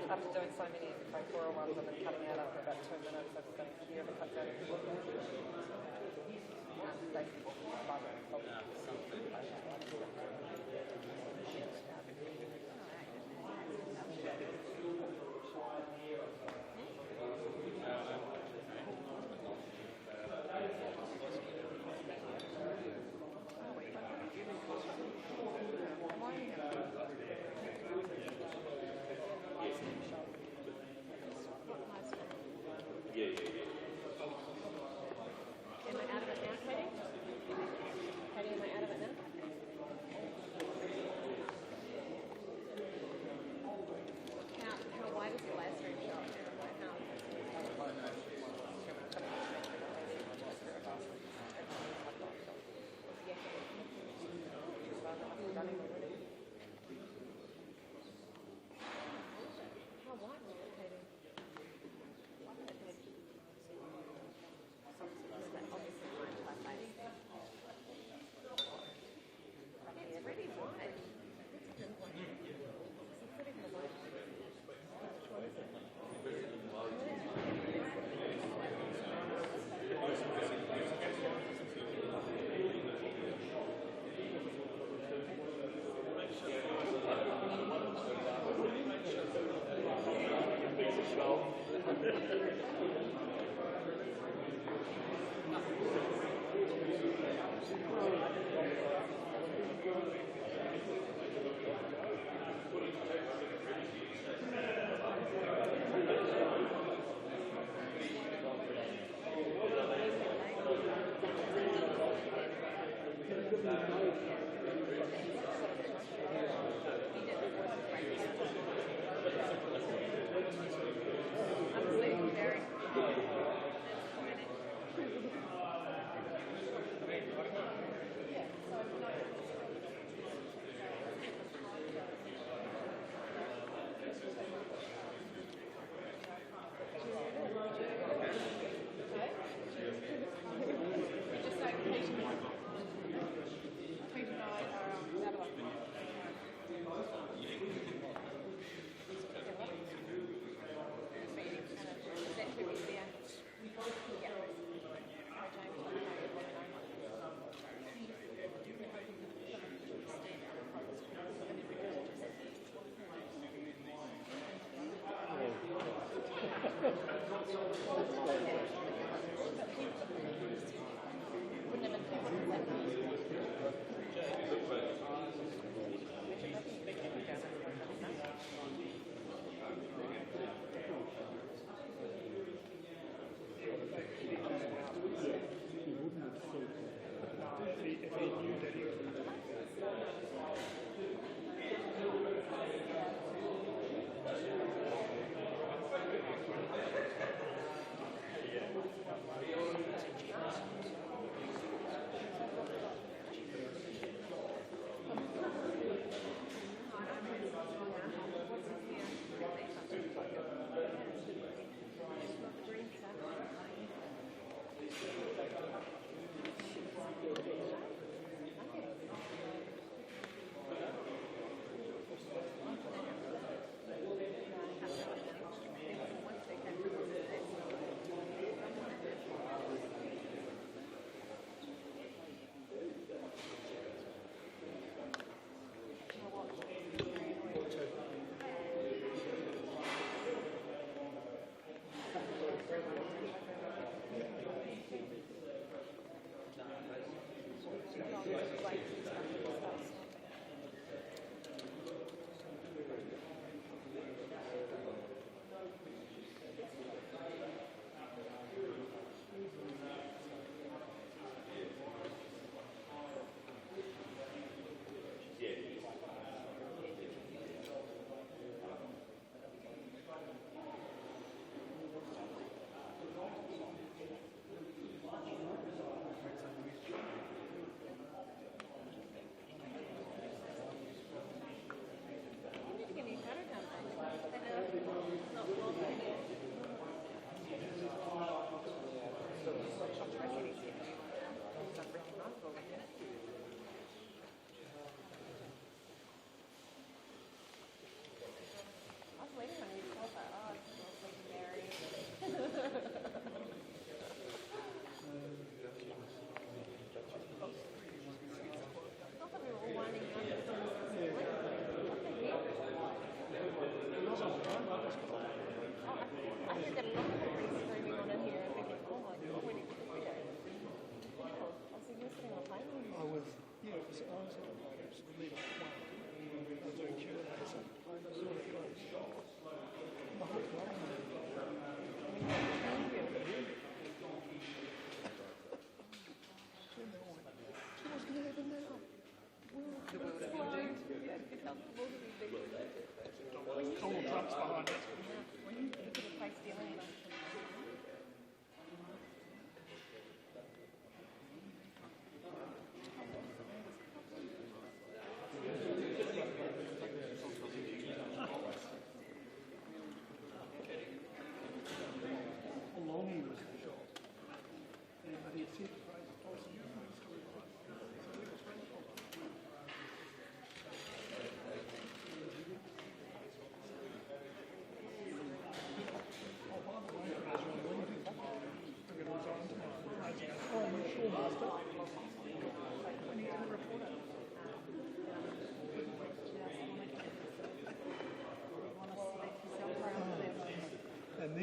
after doing so many factorial ones, I've been cutting out after about 2 minutes. I just don't care to cut down.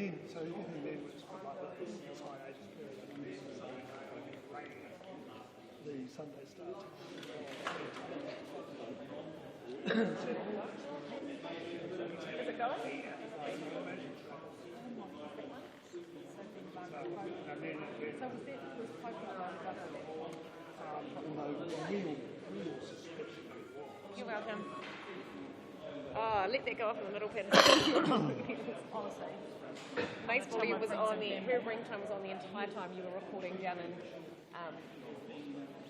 then, so everything then was just put like this, sign agent period, and then the Sunday starts. Is it going? So was there poking around the Real suspicion it was. You're welcome. Oh, let that go off in the middle, Peter. Honestly. Bass volume was on the, her ringtone was on the entire time you were recording down in,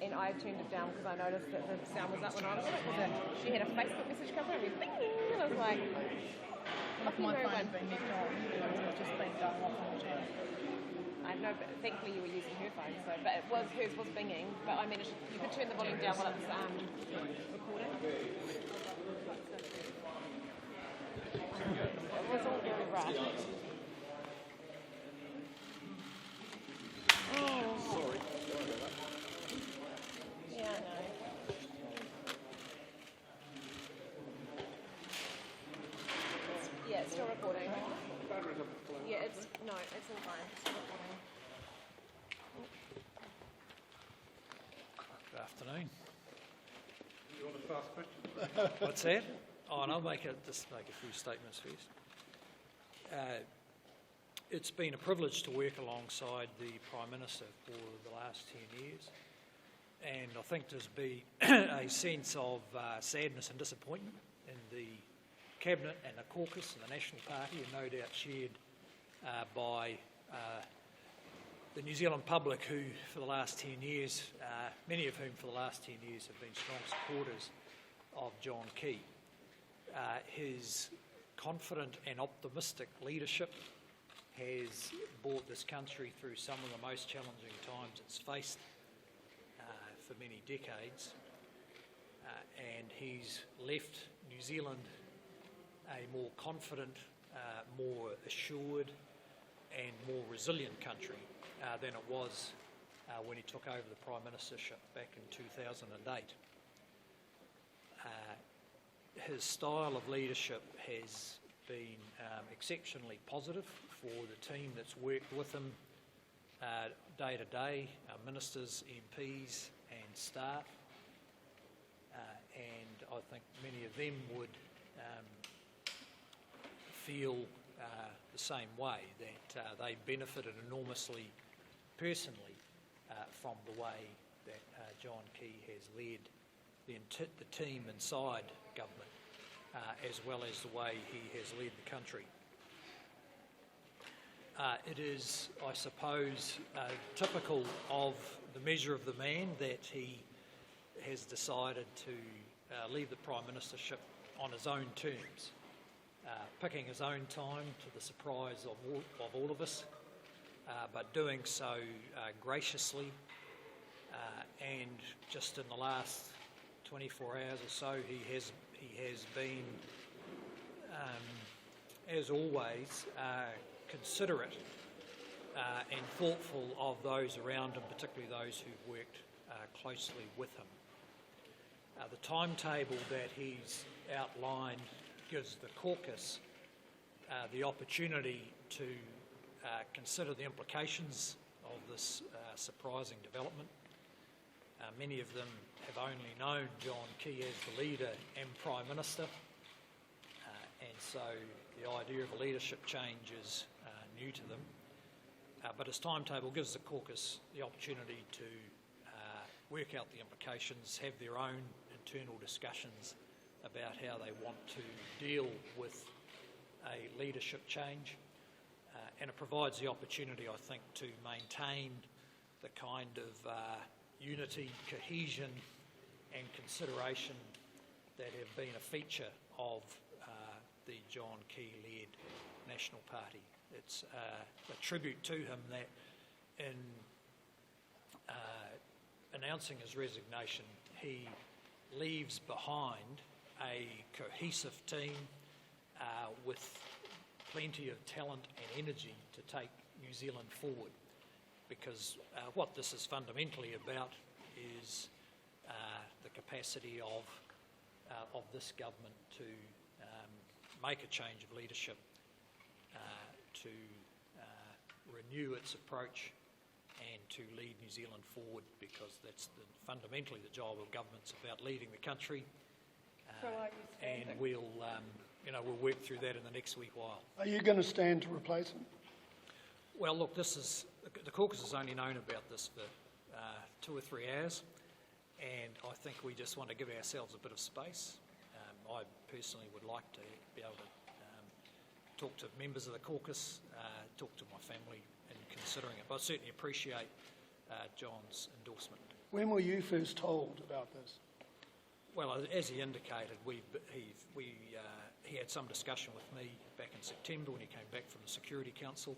and I turned it down because I noticed that the sound was up when I was on it. She had a Facebook message come through and went, bing, and I was like, My phone had been left on, it had just been going off all the time. I know, but thankfully you were using her phone, so, but hers was binging, but I managed, you could turn the volume down while it was recording. It was all very rough. Oh. Sorry. Yeah, I know. Yeah, it's still recording. Yeah, it's all fine. It's still recording. Good afternoon. You want to ask questions? What's that? Oh, and I'll just make a few statements first. It's been a privilege to work alongside the Prime Minister for the last 10 years, and I think there's been a sense of sadness and disappointment in the Cabinet and the caucus and the National Party, and no doubt shared by the New Zealand public who, for the last 10 years, many of whom for the last 10 years have been strong supporters of John Key. His confident and optimistic leadership has brought this country through some of the most challenging times it's faced for many decades, and he's left New Zealand a more confident, more assured and more resilient country than it was when he took over the Prime Ministership back in 2008. His style of leadership has been exceptionally positive for the team that's worked with him day to day, ministers, MPs and staff, and I think many of them would feel the same way, that they benefited enormously personally from the way that John Key has led the team inside government, as well as the way he has led the country. It is, I suppose, typical of the measure of the man that he has decided to leave the Prime Ministership on his own terms, picking his own time to the surprise of all of us, but doing so graciously, and just in the last 24 hours or so he has been, as always, considerate and thoughtful of those around him, particularly those who've worked closely with him. The timetable that he's outlined gives the caucus the opportunity to consider the implications of this surprising development. Many of them have only known John Key as the leader and Prime Minister, and so the idea of a leadership change is new to them. But his timetable gives the caucus the opportunity to work out the implications, have their own internal discussions about how they want to deal with a leadership change, and it provides the opportunity, I think, to maintain the kind of unity, cohesion and consideration that have been a feature of the John Key-led National Party. It's a tribute to him that in announcing his resignation, he leaves behind a cohesive team with plenty of talent and energy to take New Zealand forward, because what this is fundamentally about is the capacity of this government to make a change of leadership, to renew its approach and to lead New Zealand forward, because that's fundamentally the job of government's about leading the country. So are you And standing? we'll work through that in the next wee while. Are you going to stand to replace him? Well, look, the caucus has only known about this for 2 or 3 hours, and I think we just want to give ourselves a bit of space. I personally would like to be able to talk to members of the caucus, talk to my family in considering it, but I certainly appreciate John's endorsement. When were you first told about this? Well, as he indicated, he had some discussion with me back in September when he came back from the Security Council.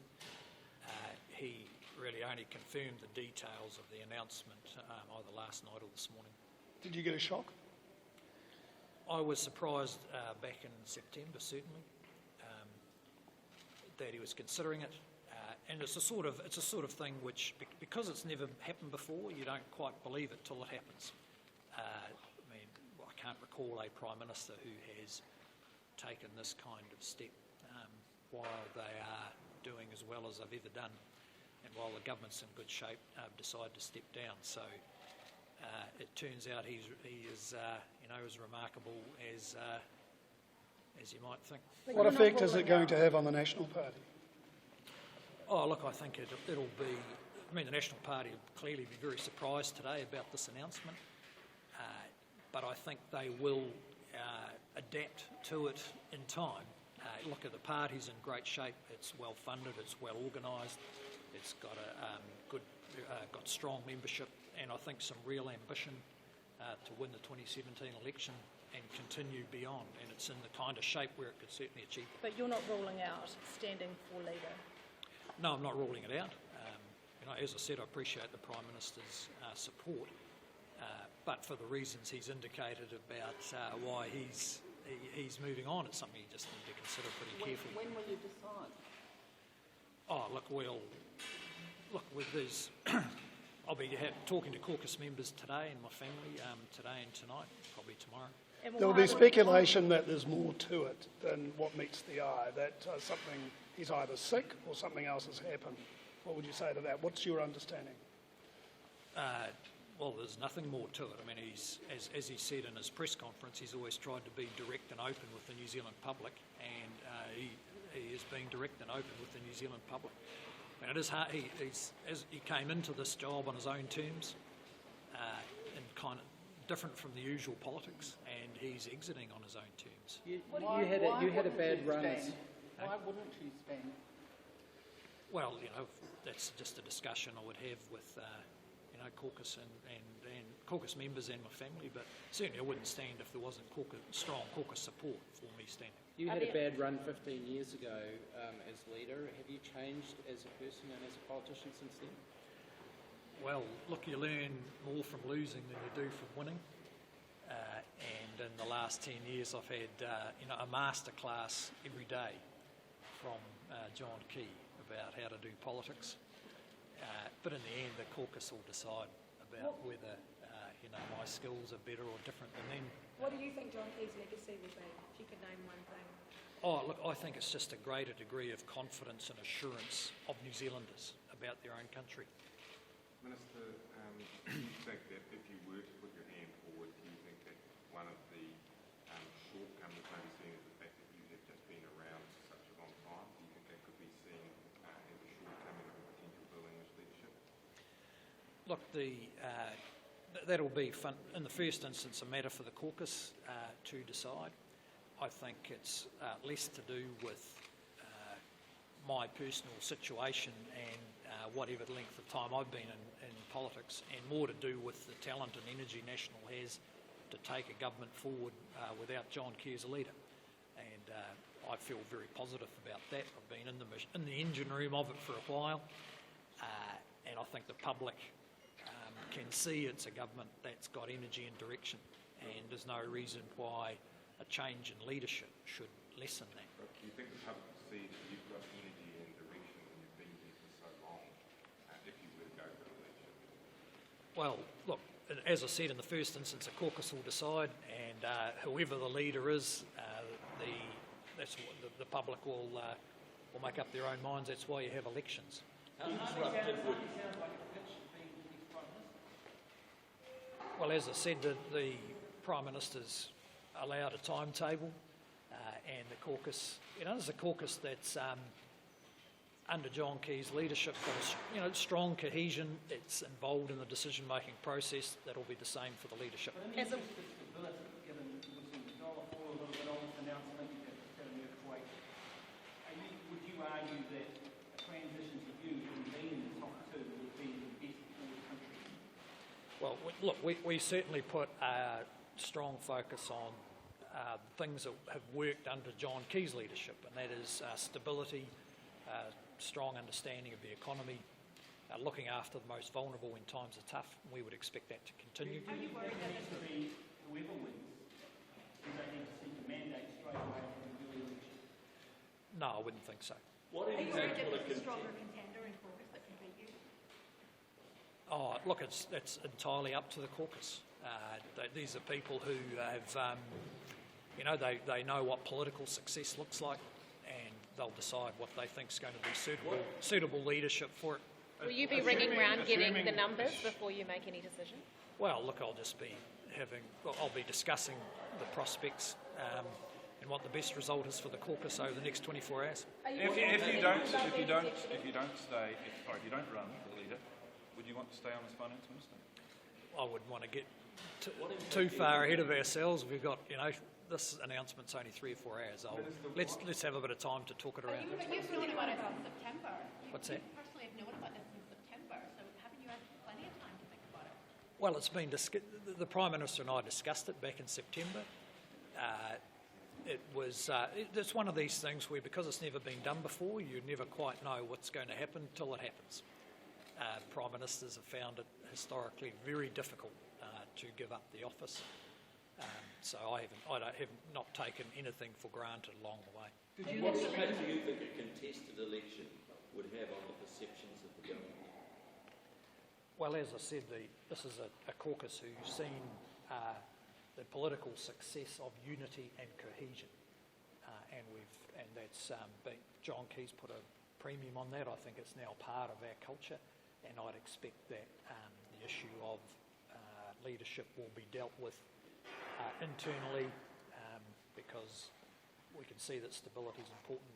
He really only confirmed the details of the announcement either last night or this morning. Did you get a shock? I was surprised back in September, certainly, that he was considering it. And it's a sort of thing which, because it's never happened before, you don't quite believe it till it happens. I can't recall a Prime Minister who has taken this kind of step while they are doing as well as they've ever done, and while the government's in good shape, decide to step down. So it turns out he is as remarkable as you might think. What effect is it going to have on the National Party? Oh, look, I think it'll be... the National Party will clearly be very surprised today about this announcement, but I think they will adapt to it in time. Look, the party's in great shape. It's well funded. It's well organised. It's got got strong membership, and I think some real ambition to win the 2017 election and continue beyond. And it's in the kind of shape where it could certainly achieve it. But you're not ruling out standing for leader? No, I'm not ruling it out. As I said, I appreciate the Prime Minister's support, but for the reasons he's indicated about why he's moving on, it's something you just need to consider pretty carefully. When will you decide? Oh, look, with these, I'll be talking to caucus members today and my family today and tonight, probably tomorrow. There will be speculation that there's more to it than what meets the eye, that he's either sick or something else has happened. What would you say to that? What's your understanding? Well, there's nothing more to it. He's, as he said in his press conference, he's always tried to be direct and open with the New Zealand public, and he is being direct and open with the New Zealand public. It is hard. He came into this job on his own terms, and kind of different from the usual politics, and he's exiting on his own terms. You had a bad run. Why wouldn't you stand? Well, that's just a discussion I would have with caucus and caucus members and my family, but certainly I wouldn't stand if there wasn't strong caucus support for me standing. You had a bad run 15 years ago as leader. Have you changed as a person and as a politician since then? Well, look, you learn more from losing than you do from winning. And in the last 10 years, I've had a masterclass every day from John Key about how to do politics. But in the end, the caucus will decide about whether my skills are better or different than them. What do you think John Key's legacy will be, if you could name one thing? Oh, look, I think it's just a greater degree of confidence and assurance of New Zealanders about their own country. Minister, do you think that if you were to put your hand forward, do you think that one of the shortcomings may be seen as the fact that you have just been around for such a long time? Do you think that could be seen as a shortcoming of a potential Bill English leadership? Look, that'll be fun. In the first instance, a matter for the caucus to decide. I think it's less to do with my personal situation and whatever length of time I've been in politics, and more to do with the talent and energy National has to take a government forward without John Key as a leader. And I feel very positive about that. I've been in the engine room of it for a while, and I think the public can see it's a government that's got energy and direction, and there's no reason why a change in leadership should lessen that. But do you think the public will see that you've got energy and direction and you've been here for so long if you were to go for election? Well, look, as I said, in the first instance, a caucus will decide, and whoever the leader is, the public will or make up their own minds. That's why you have elections. Well, as I said, the Prime Minister's allowed a timetable, and the caucus, there's a caucus that's under John Key's leadership got a strong cohesion. It's involved in the decision-making process. That'll be the same for the leadership. As a, Would you argue that a transition to you and being in the top two would be the best for the country? Well, look, we certainly put a strong focus on things that have worked under John Key's leadership, and that is stability, strong understanding of the economy, looking after the most vulnerable when times are tough. We would expect that to continue. Are you worried that this will be whoever wins, you don't need to seek a mandate straight away from the early election? No, I wouldn't think so. Are you worried that there's a stronger contender in caucus that can beat you? Oh, look, it's entirely up to the caucus. These are people who have, they know what political success looks like, and they'll decide what they think is going to be suitable leadership for it. will you be ringing around getting the numbers before you make any decision? Well, look, I'll be discussing the prospects and what the best result is for the caucus over the next 24 hours. If you don't run for leader, would you want to stay on as finance minister? I wouldn't want to get too far ahead of ourselves. We've got, this announcement's only 3 or 4 hours old. Let's have a bit of time to talk it around. You've known about it since September. What's that? You personally have known about this since September, so haven't you had plenty of time to think about it? Well, it's been the Prime Minister and I discussed it back in September. It's one of these things where, because it's never been done before, you never quite know what's going to happen till it happens. Prime Ministers have found it historically very difficult to give up the office. So I have not taken anything for granted along the way. What impact do you think a contested election would have on the perceptions of the government? Well, as I said, this is a caucus who's seen the political success of unity and cohesion, and that's John Key's put a premium on that. I think it's now part of our culture, and I'd expect that the issue of leadership will be dealt with internally, because we can see that stability is important.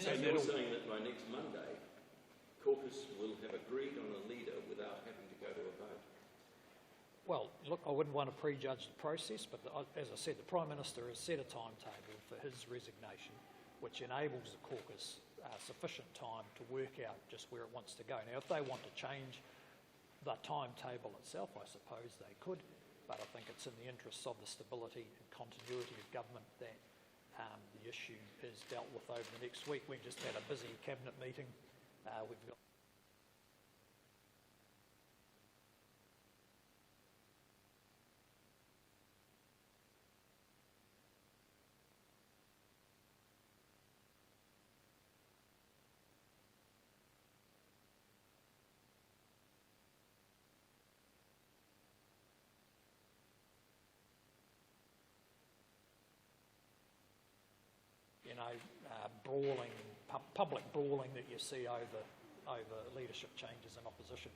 So you're saying that by next Monday, caucus will have agreed on a leader without having to go to a vote? Well, look, I wouldn't want to prejudge the process, but as I said, the Prime Minister has set a timetable for his resignation, which enables the caucus sufficient time to work out just where it wants to go. Now, if they want to change the timetable itself, I suppose they could, but I think it's in the interests of the stability and continuity of government that the issue is dealt with over the next week. We've just had a busy cabinet meeting. We've got brawling, public brawling that you see over leadership changes in opposition.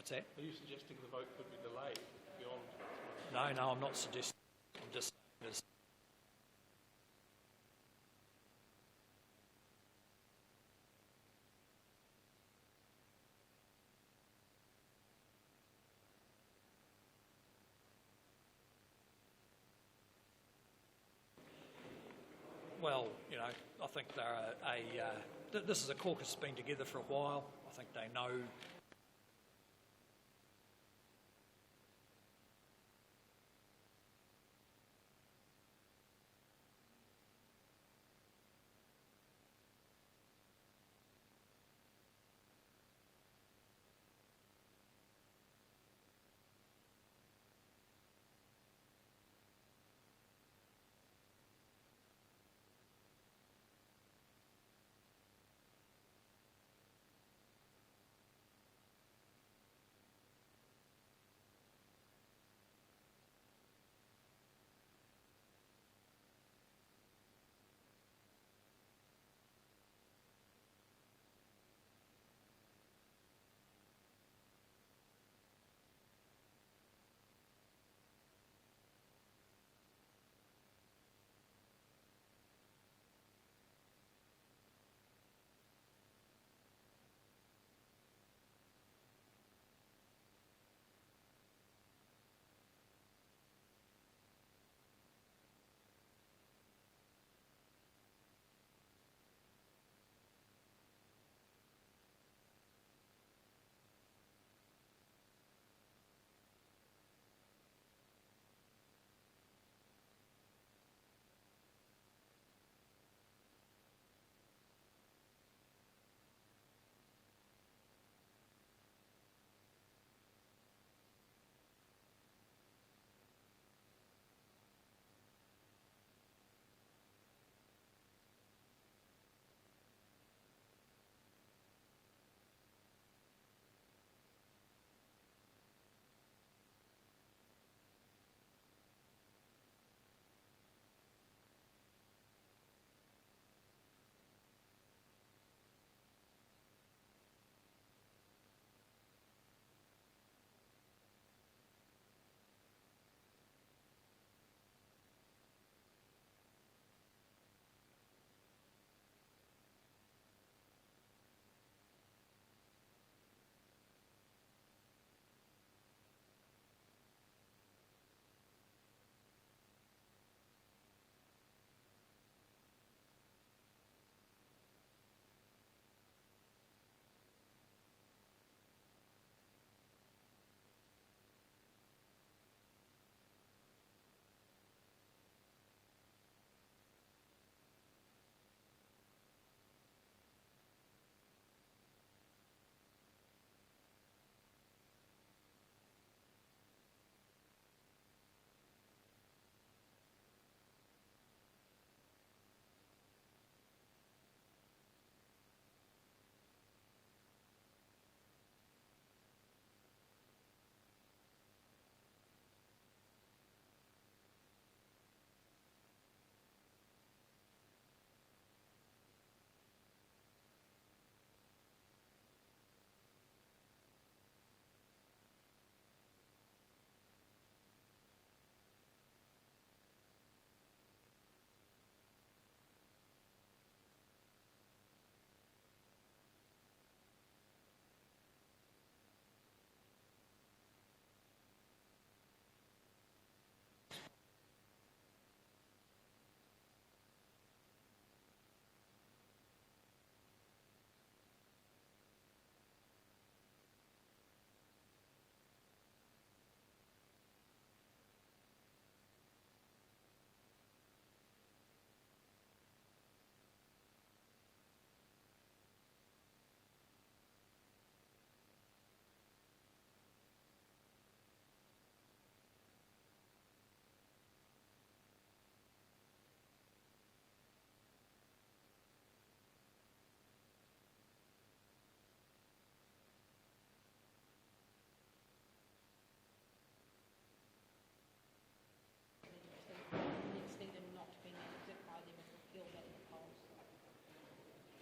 What's that? Are you suggesting the vote could be delayed beyond? No, I'm not suggesting. I'm just saying it is. Well, I think they're this is a caucus that's been together for a while. I think they know.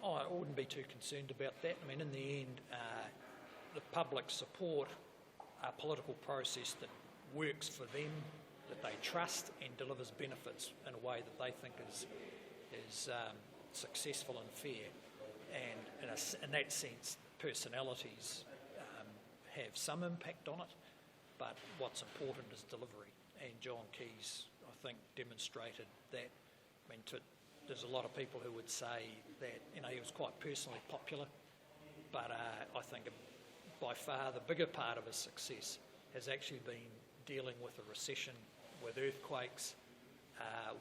Oh, I wouldn't be too concerned about that. I mean, in the end, the public support a political process that works for them, that they trust and delivers benefits in a way that they think is successful and fair. And in that sense, personalities have some impact on it, but what's important is delivery. And John Keys, I think, demonstrated that. I mean, there's a lot of people who would say that, he was quite personally popular, but I think by far the bigger part of his success has actually been dealing with a recession, with earthquakes,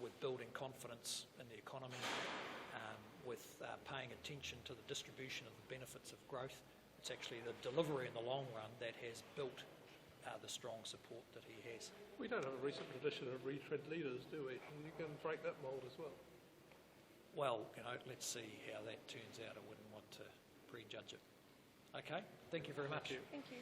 with building confidence in the economy, with paying attention to the distribution of the benefits of growth. It's actually the delivery in the long run that has built the strong support that he has. We don't have a recent tradition of retread leaders, do we? And you can break that mould as well. Well, let's see how that turns out. I wouldn't want to prejudge it. Okay, thank you very much. Thank you. Thank you.